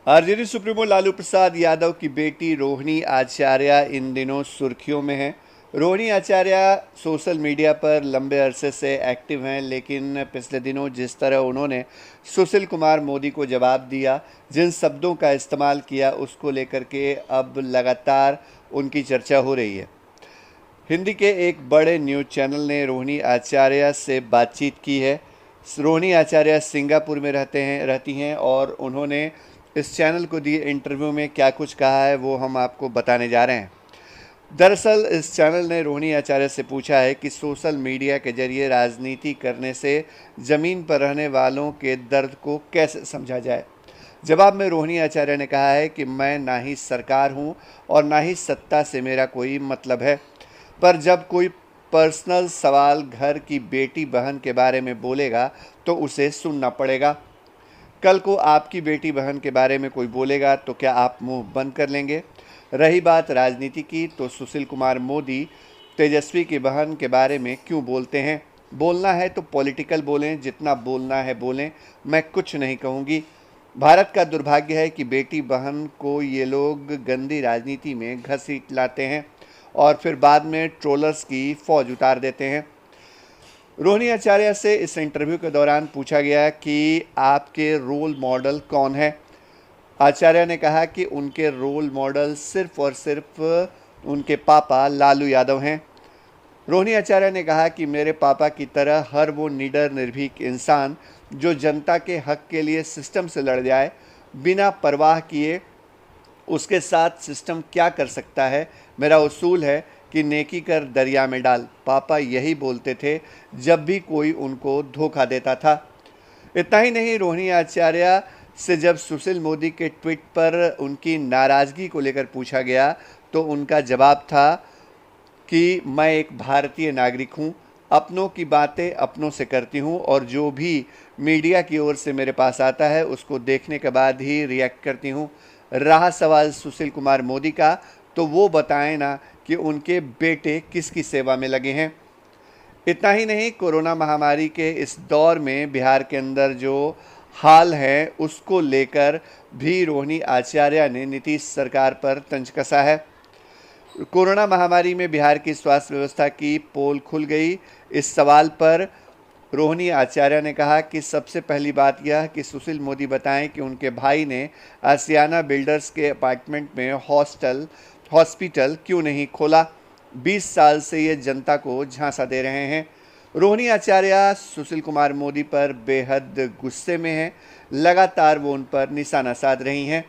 RJD supremo Lalu Prasad Yadav की बेटी रोहिणी आचार्य इन दिनों सुर्खियों में हैं। रोहिणी आचार्य सोशल मीडिया पर लंबे अरसे से एक्टिव हैं, लेकिन पिछले दिनों जिस तरह उन्होंने सुशील कुमार मोदी को जवाब दिया, जिन शब्दों का इस्तेमाल किया, उसको लेकर के अब लगातार उनकी चर्चा हो रही है। हिंदी के एक बड़े न्यूज़ चैनल ने रोहिणी आचार्य से बातचीत की है। रोहिणी आचार्य सिंगापुर में रहती हैं और उन्होंने इस चैनल को दिए इंटरव्यू में क्या कुछ कहा है वो हम आपको बताने जा रहे हैं। दरअसल इस चैनल ने रोहिणी आचार्य से पूछा है कि सोशल मीडिया के जरिए राजनीति करने से ज़मीन पर रहने वालों के दर्द को कैसे समझा जाए। जवाब में रोहिणी आचार्य ने कहा है कि मैं ना ही सरकार हूं और ना ही सत्ता से मेरा कोई मतलब है, पर जब कोई पर्सनल सवाल घर की बेटी बहन के बारे में बोलेगा तो उसे सुनना पड़ेगा। कल को आपकी बेटी बहन के बारे में कोई बोलेगा तो क्या आप मुंह बंद कर लेंगे? रही बात राजनीति की, तो सुशील कुमार मोदी तेजस्वी की बहन के बारे में क्यों बोलते हैं? बोलना है तो पॉलिटिकल बोलें, जितना बोलना है बोलें, मैं कुछ नहीं कहूँगी। भारत का दुर्भाग्य है कि बेटी बहन को ये लोग गंदी राजनीति में घसीट लाते हैं और फिर बाद में ट्रोलर्स की फौज उतार देते हैं। रोहिणी आचार्य से इस इंटरव्यू के दौरान पूछा गया कि आपके रोल मॉडल कौन है। आचार्य ने कहा कि उनके रोल मॉडल सिर्फ और सिर्फ उनके पापा लालू यादव हैं। रोहिणी आचार्य ने कहा कि मेरे पापा की तरह हर वो निडर निर्भीक इंसान जो जनता के हक के लिए सिस्टम से लड़ जाए, बिना परवाह किए उसके साथ सिस्टम क्या कर सकता है। मेरा उसूल है कि नेकी कर दरिया में डाल। पापा यही बोलते थे जब भी कोई उनको धोखा देता था। इतना ही नहीं, रोहिणी आचार्य से जब सुशील मोदी के ट्वीट पर उनकी नाराज़गी को लेकर पूछा गया तो उनका जवाब था कि मैं एक भारतीय नागरिक हूं, अपनों की बातें अपनों से करती हूं और जो भी मीडिया की ओर से मेरे पास आता है उसको देखने के बाद ही रिएक्ट करती हूं। रहा सवाल सुशील कुमार मोदी का, तो वो बताएं ना कि उनके बेटे किसकी सेवा में लगे हैं। इतना ही नहीं, कोरोना महामारी के इस दौर में बिहार के अंदर जो हाल है उसको लेकर भी रोहिणी आचार्य ने नीतीश सरकार पर तंज कसा है। कोरोना महामारी में बिहार की स्वास्थ्य व्यवस्था की पोल खुल गई। इस सवाल पर रोहिणी आचार्य ने कहा कि सबसे पहली बात यह कि सुशील मोदी बताएं कि उनके भाई ने आसियाना बिल्डर्स के अपार्टमेंट में हॉस्पिटल क्यों नहीं खोला। 20 साल से ये जनता को झांसा दे रहे हैं। रोहिणी आचार्य सुशील कुमार मोदी पर बेहद गुस्से में हैं। लगातार वो उन पर निशाना साध रही हैं।